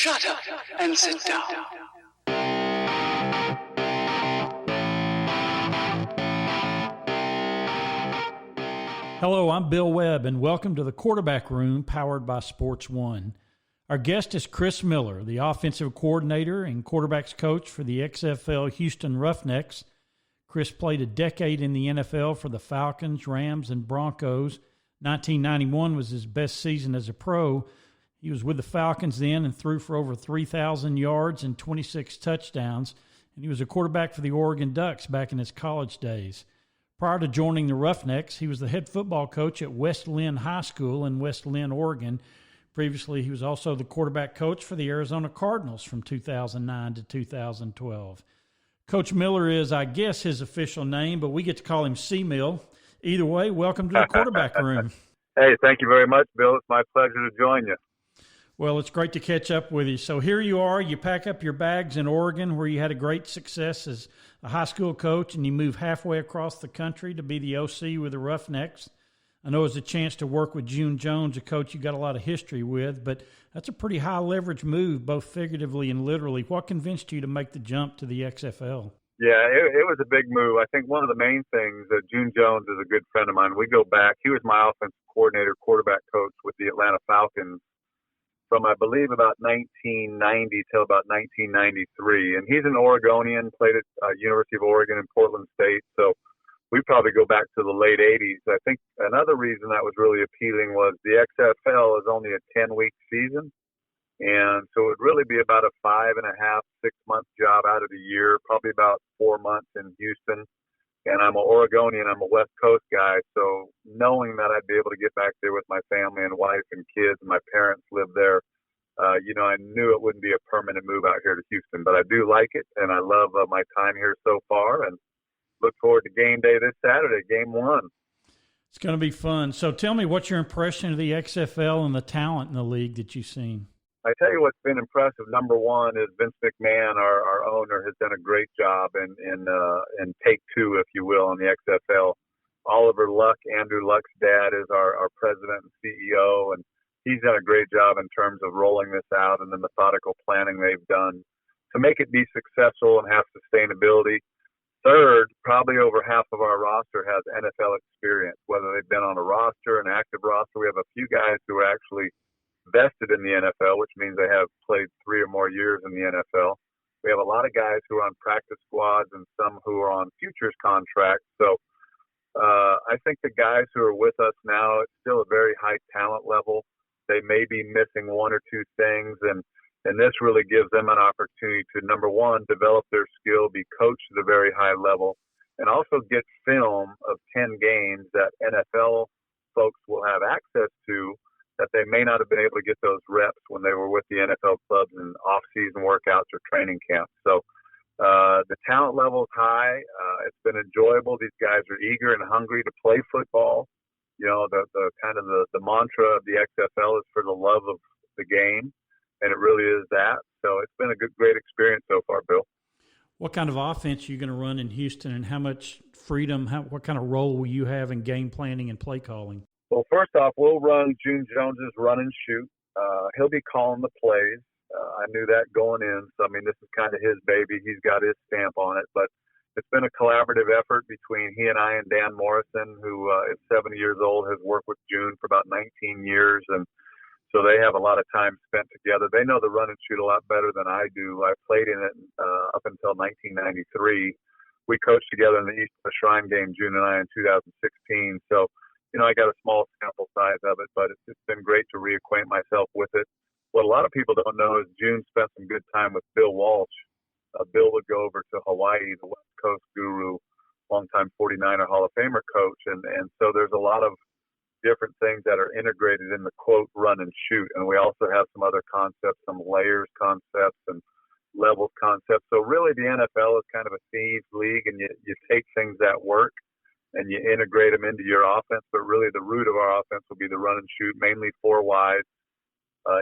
Shut up and sit down. Hello, I'm Bill Webb, and welcome to the Quarterback Room, powered by Sports One. Our guest is Chris Miller, the offensive coordinator and quarterbacks coach for the XFL Houston Roughnecks. Chris played a decade in the NFL for the Falcons, Rams, and Broncos. 1991 was his best season as a pro. He was with the Falcons then and threw for over 3,000 yards and 26 touchdowns, and he was a quarterback for the Oregon Ducks back in his college days. Prior to joining the Roughnecks, he was the head football coach at West Linn High School in West Linn, Oregon. Previously, he was also the quarterback coach for the Arizona Cardinals from 2009 to 2012. Coach Miller is, I guess, his official name, but we get to call him C-Mill. Either way, welcome to the Quarterback Room. Hey, thank you very much, Bill. It's my pleasure to join you. Well, it's great to catch up with you. So here you are. You pack up your bags in Oregon, where you had a great success as a high school coach, and you move halfway across the country to be the OC with the Roughnecks. I know it was a chance to work with June Jones, a coach you got a lot of history with, but that's a pretty high leverage move, both figuratively and literally. What convinced you to make the jump to the XFL? Yeah, it was a big move. I think one of the main things that June Jones is a good friend of mine. We go back. He was my offensive coordinator, quarterback coach with the Atlanta Falcons from, I believe, about 1990 till about 1993. And he's an Oregonian, played at University of Oregon in Portland State. So we probably go back to the late 80s. I think another reason that was really appealing was the XFL is only a 10-week season. And so it would really be about a 5.5, 6-month job out of the year, probably about 4 months in Houston. And I'm an Oregonian, I'm a West Coast guy. So knowing that I'd be able to get back there with my family and wife and kids, and my parents live there, I knew it wouldn't be a permanent move out here to Houston. But I do like it, and I love my time here so far, and look forward to game day this Saturday, game 1. It's going to be fun. So tell me, what's your impression of the XFL and the talent in the league that you've seen? I tell you what's been impressive. Number one is Vince McMahon, our owner, has done a great job in take two, if you will, in the XFL. Oliver Luck, Andrew Luck's dad, is our president and CEO, and he's done a great job in terms of rolling this out and the methodical planning they've done to make it be successful and have sustainability. Third, probably over half of our roster has NFL experience, whether they've been on a roster, an active roster. We have a few guys who are actually vested in the NFL, which means they have played 3 or more years in the NFL. We have a lot of guys who are on practice squads and some who are on futures contracts. So I think the guys who are with us now, it's still a very high talent level. They may be missing 1 or 2 things, and this really gives them an opportunity to, number one, develop their skill, be coached at a very high level, and also get film of 10 games that NFL folks will have access to that they may not have been able to get those reps when they were with the NFL clubs in off-season workouts or training camps. So the talent level is high. It's been enjoyable. These guys are eager and hungry to play football. You know, the kind of the mantra of the XFL is for the love of the game, and it really is that. So it's been a great experience so far, Bill. What kind of offense are you going to run in Houston, and how much freedom, what kind of role will you have in game planning and play calling? Well, first off, we'll run June Jones's run and shoot. He'll be calling the plays. I knew that going in. So, I mean, this is kind of his baby. He's got his stamp on it. But it's been a collaborative effort between he and I and Dan Morrison, who is 70 years old, has worked with June for about 19 years. And so they have a lot of time spent together. They know the run and shoot a lot better than I do. I played in it up until 1993. We coached together in the East of the Shrine game, June and I, in 2016. So, I got a small sample size of it, but it's been great to reacquaint myself with it. What a lot of people don't know is June spent some good time with Bill Walsh. Bill would go over to Hawaii, the West Coast guru, longtime 49er Hall of Famer coach. And so there's a lot of different things that are integrated in the quote run and shoot. And we also have some other concepts, some layers concepts and levels concepts. So really the NFL is kind of a thieves league, and you take things that work and you integrate them into your offense. But really the root of our offense will be the run and shoot, mainly 4 wide,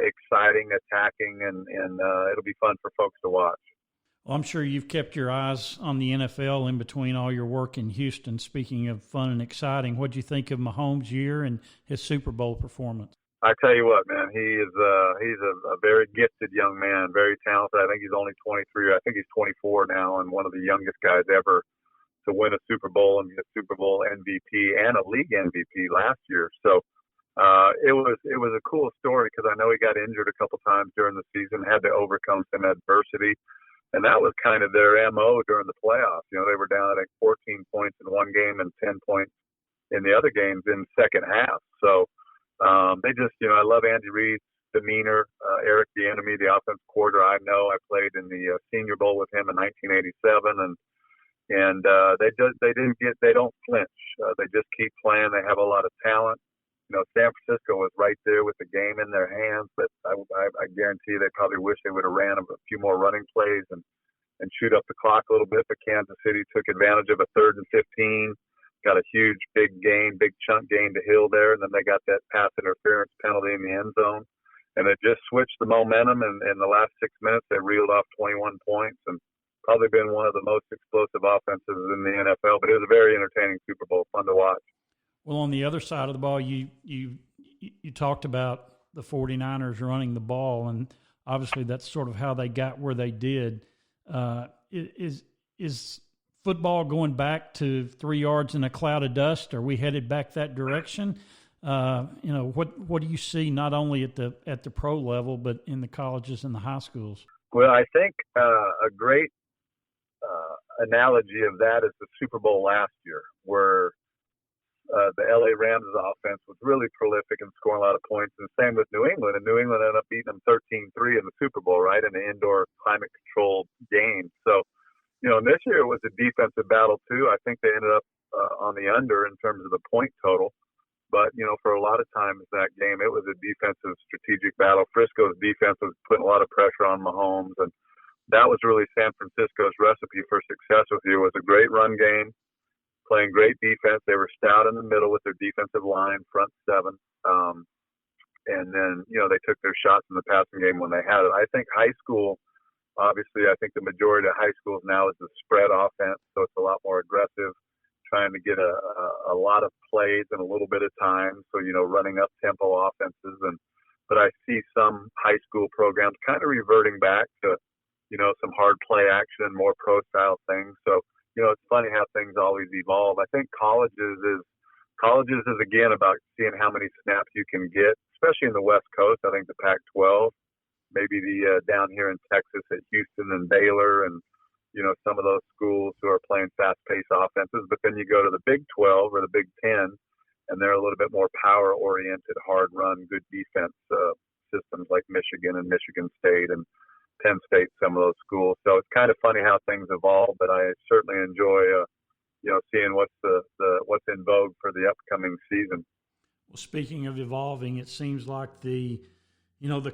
exciting, attacking, and it'll be fun for folks to watch. Well, I'm sure you've kept your eyes on the NFL in between all your work in Houston. Speaking of fun and exciting, what do you think of Mahomes' year and his Super Bowl performance? I tell you what, man, he's a very gifted young man, very talented. I think he's only 23. I think he's 24 now, and one of the youngest guys ever to win a Super Bowl and be a Super Bowl MVP and a league MVP last year. So it was a cool story because I know he got injured a couple times during the season, had to overcome some adversity, and that was kind of their MO during the playoffs. You know, they were down I think 14 points in one game and 10 points in the other games in the second half. So they just, I love Andy Reid's demeanor. Eric Bieniemy, the offense coordinator, I know. I played in the Senior Bowl with him in 1987, and they don't flinch. They just keep playing. They have a lot of talent. San Francisco was right there with the game in their hands, but I guarantee they probably wish they would have ran a few more running plays and shoot up the clock a little bit. But Kansas City took advantage of a 3rd and 15, got a huge big chunk gain to Hill there, and then they got that pass interference penalty in the end zone. And it just switched the momentum, and in the last 6 minutes, they reeled off 21 points and probably been one of the most explosive offenses in the NFL. But it was a very entertaining Super Bowl, fun to watch. Well, on the other side of the ball, you talked about the 49ers running the ball, and obviously that's sort of how they got where they did. Is football going back to 3 yards in a cloud of dust? Are we headed back that direction? What do you see not only at the pro level but in the colleges and the high schools? Well, I think a great analogy of that is the Super Bowl last year, where the LA Rams offense was really prolific and scoring a lot of points, and same with New England. And New England ended up beating them 13-3 in the Super Bowl, right, in an indoor climate-controlled game. So, this year it was a defensive battle too. I think they ended up on the under in terms of the point total. But, for a lot of times in that game, it was a defensive strategic battle. Frisco's defense was putting a lot of pressure on Mahomes, and that was really San Francisco's recipe for success with you. It was a great run game, playing great defense. They were stout in the middle with their defensive line, front seven. And then, they took their shots in the passing game when they had it. I think high school, obviously, I think the majority of high schools now is the spread offense, so it's a lot more aggressive, trying to get a lot of plays in a little bit of time. So, running up tempo offenses. But I see some high school programs kind of reverting back to, some hard play action, more pro style things. So, it's funny how things always evolve. I think colleges is again about seeing how many snaps you can get, especially in the West Coast. I think the Pac-12, maybe the down here in Texas at Houston and Baylor, and some of those schools who are playing fast-paced offenses. But then you go to the Big 12 or the Big 10, and they're a little bit more power-oriented, hard-run, good defense systems like Michigan and Michigan State and Penn State, some of those schools. So it's kind of funny how things evolve, but I certainly enjoy, seeing what's in vogue for the upcoming season. Well, speaking of evolving, it seems like the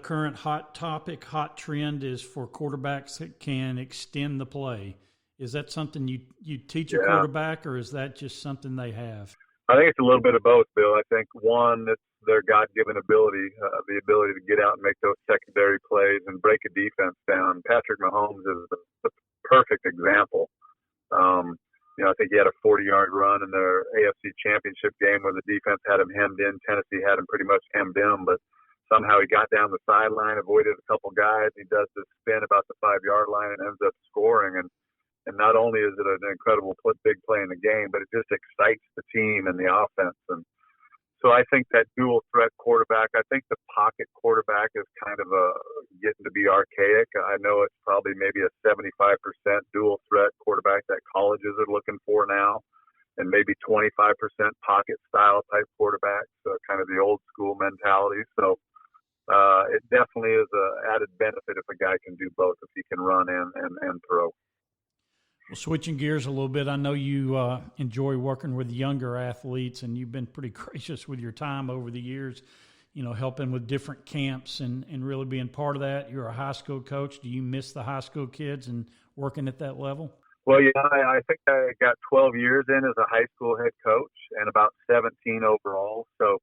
current hot trend is for quarterbacks that can extend the play. Is that something you teach a quarterback, or is that just something they have? I think it's a little bit of both, Bill. I think one, it's their God-given ability, the ability to get out and make those secondary plays and break a defense down. Patrick Mahomes is the perfect example. I think he had a 40-yard run in their AFC Championship game where the defense had him hemmed in. Tennessee had him pretty much hemmed in, but somehow he got down the sideline, avoided a couple guys. He does this spin about the 5-yard line and ends up scoring. And not only is it an incredible big play in the game, but it just excites the team and the offense. And so I think that dual threat quarterback, I think the pocket quarterback is kind of getting to be archaic. I know it's probably maybe a 75% dual threat quarterback that colleges are looking for now, and maybe 25% pocket style type quarterbacks, kind of the old school mentality. So it definitely is an added benefit if a guy can do both, if he can run and throw. Well, switching gears a little bit, I know you enjoy working with younger athletes, and you've been pretty gracious with your time over the years, helping with different camps and really being part of that. You're a high school coach. Do you miss the high school kids and working at that level? Well, yeah, I think I got 12 years in as a high school head coach and about 17 overall. So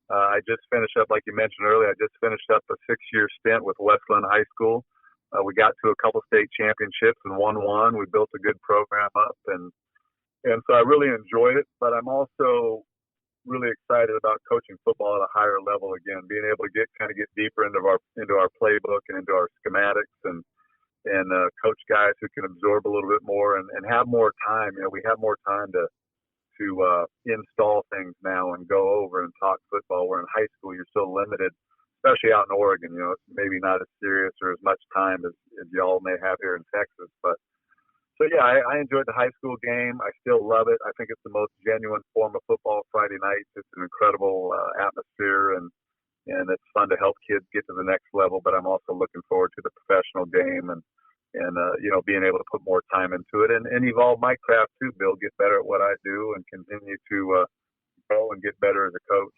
I just finished up, like you mentioned earlier, I just finished up a 6-year stint with Westland High School. We got to a couple state championships and won one. We built a good program up, and so I really enjoyed it. But I'm also really excited about coaching football at a higher level again, being able to get deeper into our playbook and into our schematics and coach guys who can absorb a little bit more and have more time. We have more time to install things now and go over and talk football. Where in high school, you're so limited, especially out in Oregon. It's maybe not as serious or as much time as y'all may have here in Texas. But so, yeah, I enjoyed the high school game. I still love it. I think it's the most genuine form of football Friday nights. It's an incredible atmosphere, and it's fun to help kids get to the next level. But I'm also looking forward to the professional game and being able to put more time into it and evolve my craft too, Bill, get better at what I do and continue to grow and get better as a coach.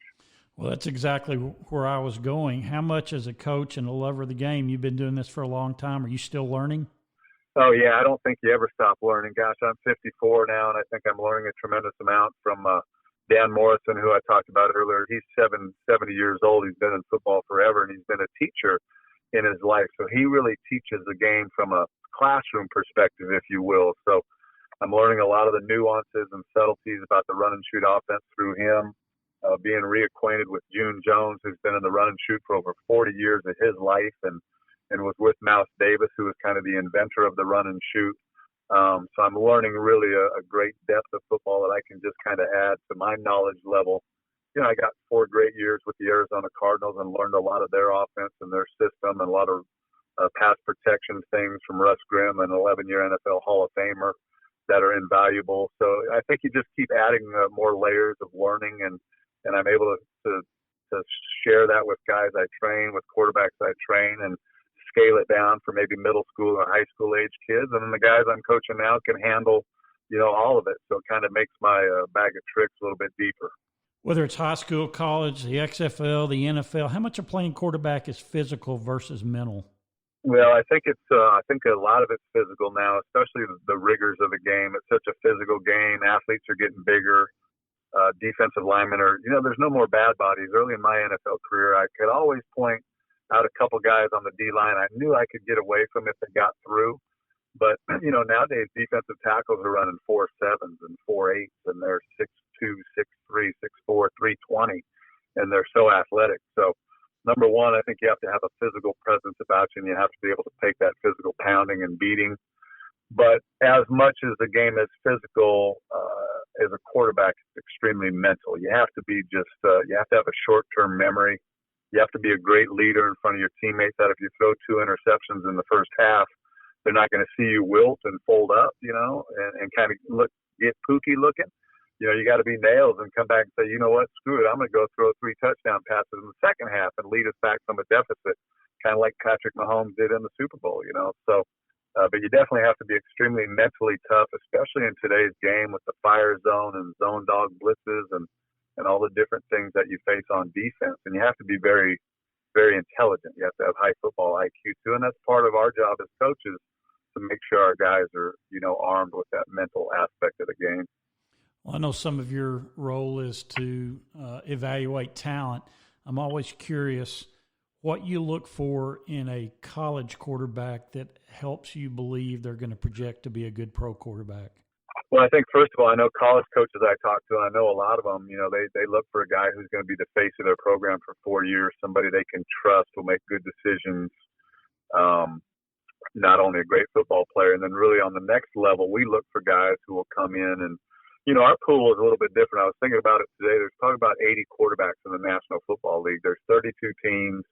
Well, that's exactly where I was going. How much as a coach and a lover of the game, you've been doing this for a long time. Are you still learning? Oh, yeah. I don't think you ever stop learning. Gosh, I'm 54 now, and I think I'm learning a tremendous amount from Dan Morrison, who I talked about earlier. He's 70 years old. He's been in football forever, and he's been a teacher in his life. So he really teaches the game from a classroom perspective, if you will. So I'm learning a lot of the nuances and subtleties about the run and shoot offense through him, being reacquainted with June Jones, who's been in the run and shoot for over 40 years of his life and was with Mouse Davis, who was kind of the inventor of the run and shoot. So I'm learning really a great depth of football that I can just kind of add to my knowledge level. I got 4 great years with the Arizona Cardinals and learned a lot of their offense and their system and a lot of pass protection things from Russ Grimm, an 11-year NFL Hall of Famer, that are invaluable. So I think you just keep adding more layers of learning, and I'm able to share that with guys I train, with quarterbacks I train, and scale it down for maybe middle school or high school age kids. And then the guys I'm coaching now can handle, all of it. So it kind of makes my bag of tricks a little bit deeper. Whether it's high school, college, the XFL, the NFL, how much of playing quarterback is physical versus mental? Well, I think I think a lot of it's physical now, especially the rigors of the game. It's such a physical game. Athletes are getting bigger. Defensive linemen are, there's no more bad bodies. Early in my NFL career, I could always point out a couple guys on the D-line I knew I could get away from if they got through. But, nowadays defensive tackles are running 4.7s and 4.8s, and they're 6'2", 6'3", 6'4", 320, and they're so athletic. So, number one, I think you have to have a physical presence about you, and you have to be able to take that physical pounding and beating. But as much as the game is physical, as a quarterback, it's extremely mental. You have to be you have to have a short-term memory. You have to be a great leader in front of your teammates that if you throw 2 interceptions in the first half, they're not going to see you wilt and fold up, and kind of get pooky looking. You got to be nails and come back and say, you know what, screw it. I'm going to go throw 3 touchdown passes in the second half and lead us back from a deficit, kind of like Patrick Mahomes did in the Super Bowl, So, but you definitely have to be extremely mentally tough, especially in today's game with the fire zone and zone dog blitzes and all the different things that you face on defense. And you have to be very, very intelligent. You have to have high football IQ too. And that's part of our job as coaches, to make sure our guys are, armed with that mental aspect of the game. Well, I know some of your role is to evaluate talent. I'm always curious what you look for in a college quarterback that helps you believe they're going to project to be a good pro quarterback. Well, I think, first of all, I know college coaches I talk to, and I know a lot of them, they look for a guy who's going to be the face of their program for 4 years, somebody they can trust, will make good decisions, not only a great football player. And then really on the next level, we look for guys who will come in and, our pool is a little bit different. I was thinking about it today. There's probably about 80 quarterbacks in the National Football League. There's 32 teams.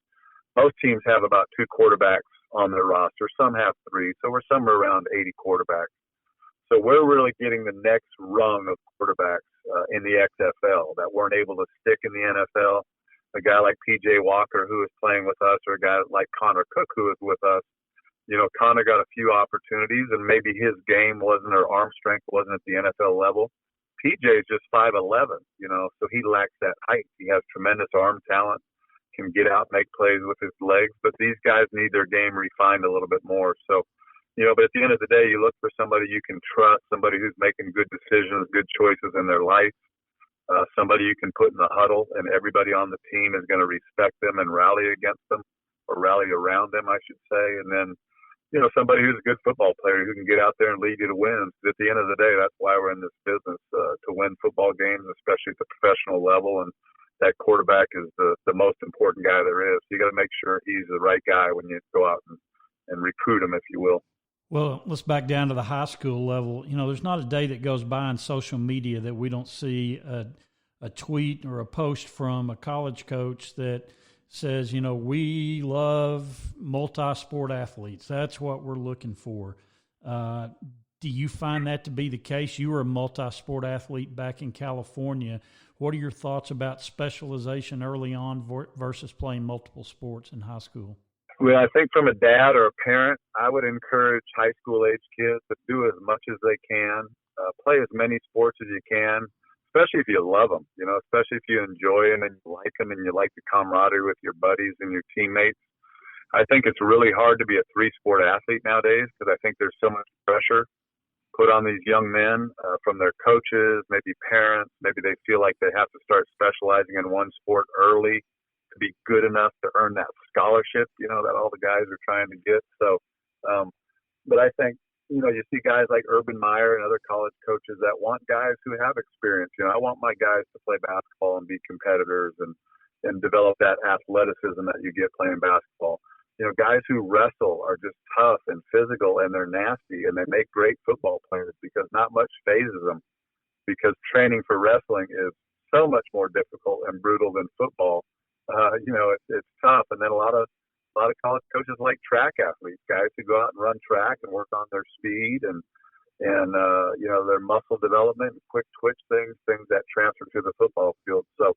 Most teams have about 2 quarterbacks on their roster. Some have 3. So we're somewhere around 80 quarterbacks. So we're really getting the next rung of quarterbacks in the XFL that weren't able to stick in the NFL. A guy like P.J. Walker, who is playing with us, or a guy like Connor Cook, who is with us. Connor got a few opportunities, and maybe his game wasn't, or arm strength wasn't at the NFL level. P.J. is just 5'11", so he lacks that height. He has tremendous arm talent, can get out, make plays with his legs, but these guys need their game refined a little bit more. So, but at the end of the day, you look for somebody you can trust, somebody who's making good decisions, good choices in their life, somebody you can put in the huddle, and everybody on the team is going to respect them and rally against them, or rally around them, I should say. And then somebody who's a good football player who can get out there and lead you to wins. At the end of the day, that's why we're in this business, to win football games, especially at the professional level. And that quarterback is the most important guy there is. So you got to make sure he's the right guy when you go out and recruit him, if you will. Well, let's back down to the high school level. There's not a day that goes by on social media that we don't see a tweet or a post from a college coach that says, we love multi-sport athletes. That's what we're looking for. Do you find that to be the case? You were a multi-sport athlete back in California. What are your thoughts about specialization early on versus playing multiple sports in high school? Well, I think from a dad or a parent, I would encourage high school age kids to do as much as they can, play as many sports as you can, especially if you love them, especially if you enjoy them and you like them and you like the camaraderie with your buddies and your teammates. I think it's really hard to be a three-sport athlete nowadays because I think there's so much pressure put on these young men from their coaches, maybe parents. Maybe they feel like they have to start specializing in one sport early to be good enough to earn that scholarship, that all the guys are trying to get. So, but I think, you see guys like Urban Meyer and other college coaches that want guys who have experience. I want my guys to play basketball and be competitors and develop that athleticism that you get playing basketball. Guys who wrestle are just tough and physical and they're nasty and they make great football players because not much phases them, because training for wrestling is so much more difficult and brutal than football. It's tough. And then a lot of college coaches like track athletes, guys who go out and run track and work on their speed and their muscle development and quick twitch things that transfer to the football field. So,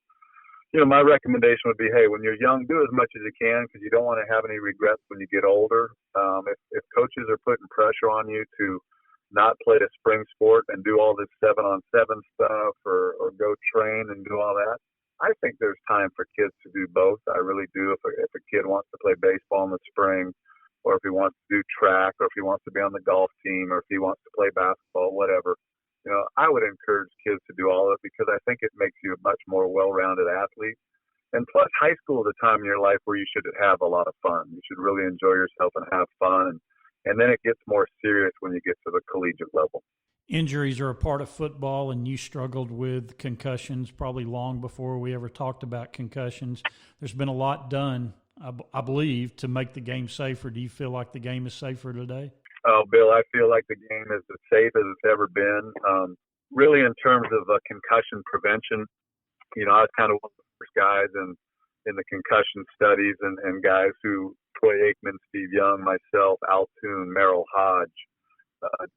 my recommendation would be, hey, when you're young, do as much as you can because you don't want to have any regrets when you get older. If coaches are putting pressure on you to not play a spring sport and do all this 7-on-7 stuff or go train and do all that, I think there's time for kids to do both. I really do. If a kid wants to play baseball in the spring, or if he wants to do track, or if he wants to be on the golf team, or if he wants to play basketball, whatever, I would encourage kids to do all of it because I think it makes you a much more well-rounded athlete. And plus, high school is a time in your life where you should have a lot of fun. You should really enjoy yourself and have fun. And then it gets more serious when you get to the collegiate level. Injuries are a part of football, and you struggled with concussions probably long before we ever talked about concussions. There's been a lot done, I believe, to make the game safer. Do you feel like the game is safer today? Oh, Bill, I feel like the game is as safe as it's ever been. Really, in terms of concussion prevention, I was kind of one of the first guys in the concussion studies and guys who, Troy Aikman, Steve Young, myself, Al Toon, Merrill Hodge,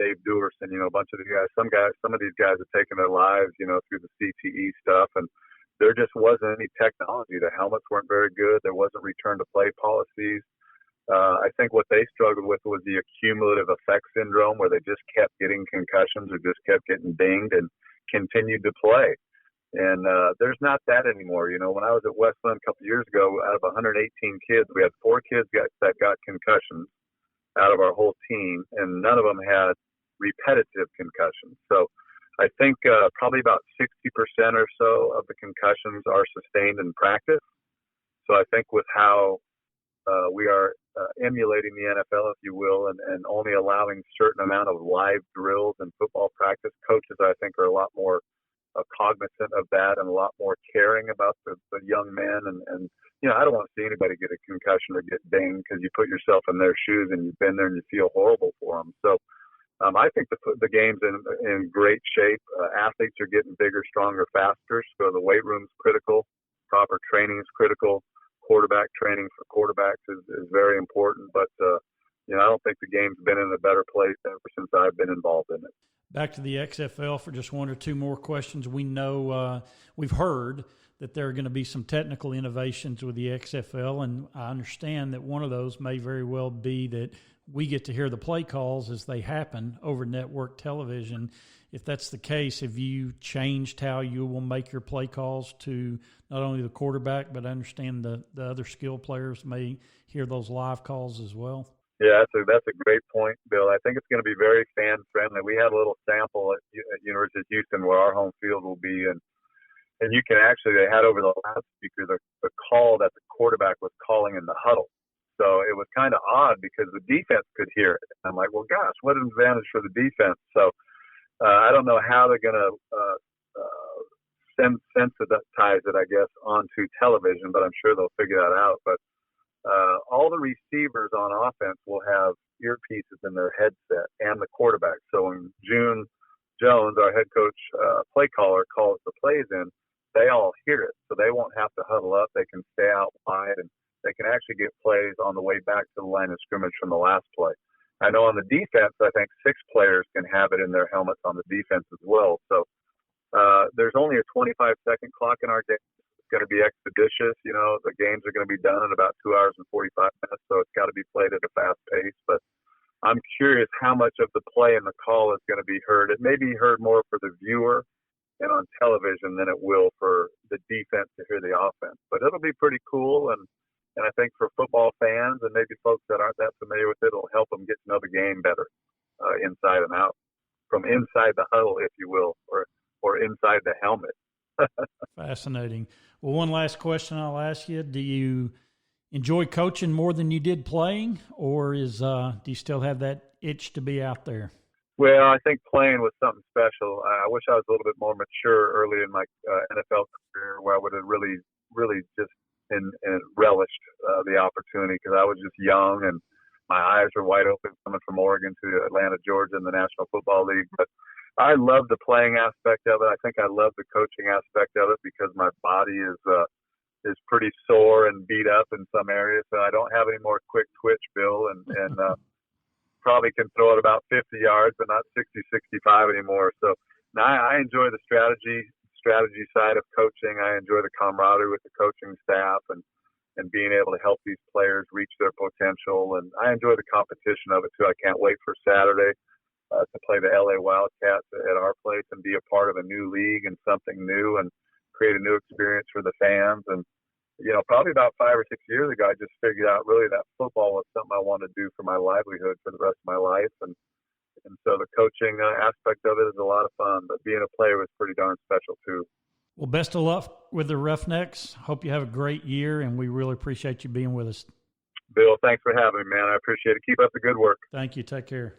Dave Dewerson, a bunch of the guys. Some of these guys have taken their lives, through the CTE stuff, and there just wasn't any technology. The helmets weren't very good. There wasn't return to play policies. I think what they struggled with was the accumulative effect syndrome, where they just kept getting concussions or just kept getting dinged and continued to play. And there's not that anymore. When I was at Westland a couple of years ago, out of 118 kids, we had 4 kids that got concussions out of our whole team, and none of them had repetitive concussions. So I think probably about 60% or so of the concussions are sustained in practice. So I think with how we are emulating the NFL, if you will, and only allowing a certain amount of live drills and football practice, coaches, I think, are a lot more cognizant of that and a lot more caring about the young men. And I don't want to see anybody get a concussion or get dinged because you put yourself in their shoes and you've been there and you feel horrible for them. So I think the game's in great shape. Athletes are getting bigger, stronger, faster. So the weight room's critical. Proper training is critical. Quarterback training for quarterbacks is very important. But, I don't think the game's been in a better place ever since I've been involved in it. Back to the XFL for just one or two more questions. We know we've heard that there are going to be some technical innovations with the XFL, and I understand that one of those may very well be that we get to hear the play calls as they happen over network television. If that's the case, have you changed how you will make your play calls to not only the quarterback, but I understand the other skill players may hear those live calls as well? Yeah, that's a great point, Bill. I think it's going to be very fan-friendly. We had a little sample at University of Houston where our home field will be, and they had over the loudspeaker the call that the quarterback was calling in the huddle. So it was kind of odd because the defense could hear it. I'm like, well, gosh, what an advantage for the defense. So I don't know how they're going to sensitize it, I guess, onto television, but I'm sure they'll figure that out. But all the receivers on offense will have earpieces in their headset, and the quarterback. So when June Jones, our head coach, play caller, calls the plays in, they all hear it. So they won't have to huddle up. They can stay out wide, and they can actually get plays on the way back to the line of scrimmage from the last play. I know on the defense, I think 6 players can have it in their helmets on the defense as well. So there's only a 25-second clock in our game. It's going to be expeditious. You know, the games are going to be done in about 2 hours and 45 minutes, so it's got to be played at a fast pace. But I'm curious how much of the play and the call is going to be heard. It may be heard more for the viewer and on television than it will for the defense to hear the offense. But it'll be pretty cool, and I think for football fans and maybe folks that aren't that familiar with it, it'll help them get to know the game better, inside and out, from inside the huddle, if you will, or inside the helmet. Fascinating. Well, one last question I'll ask you. Do you enjoy coaching more than you did playing, or do you still have that itch to be out there? Well, I think playing was something special. I wish I was a little bit more mature early in my NFL career, where I would have really, really just and relished the opportunity, because I was just young and my eyes were wide open coming from Oregon to Atlanta, Georgia in the National Football League. But I love the playing aspect of it. I think I love the coaching aspect of it because my body is pretty sore and beat up in some areas. So I don't have any more quick twitch, Bill, and probably can throw it about 50 yards, but not 60, 65 anymore. So now I enjoy the strategy side of coaching. I enjoy the camaraderie with the coaching staff and being able to help these players reach their potential. And I enjoy the competition of it too. I can't wait for Saturday to play the LA Wildcats at our place and be a part of a new league and something new and create a new experience for the fans. And, you know, probably about 5 or 6 years ago, I just figured out really that football was something I wanted to do for my livelihood for the rest of my life. And so the coaching aspect of it is a lot of fun, but being a player was pretty darn special too. Well, best of luck with the Roughnecks. Hope you have a great year, and we really appreciate you being with us. Bill, thanks for having me, man. I appreciate it. Keep up the good work. Thank you. Take care.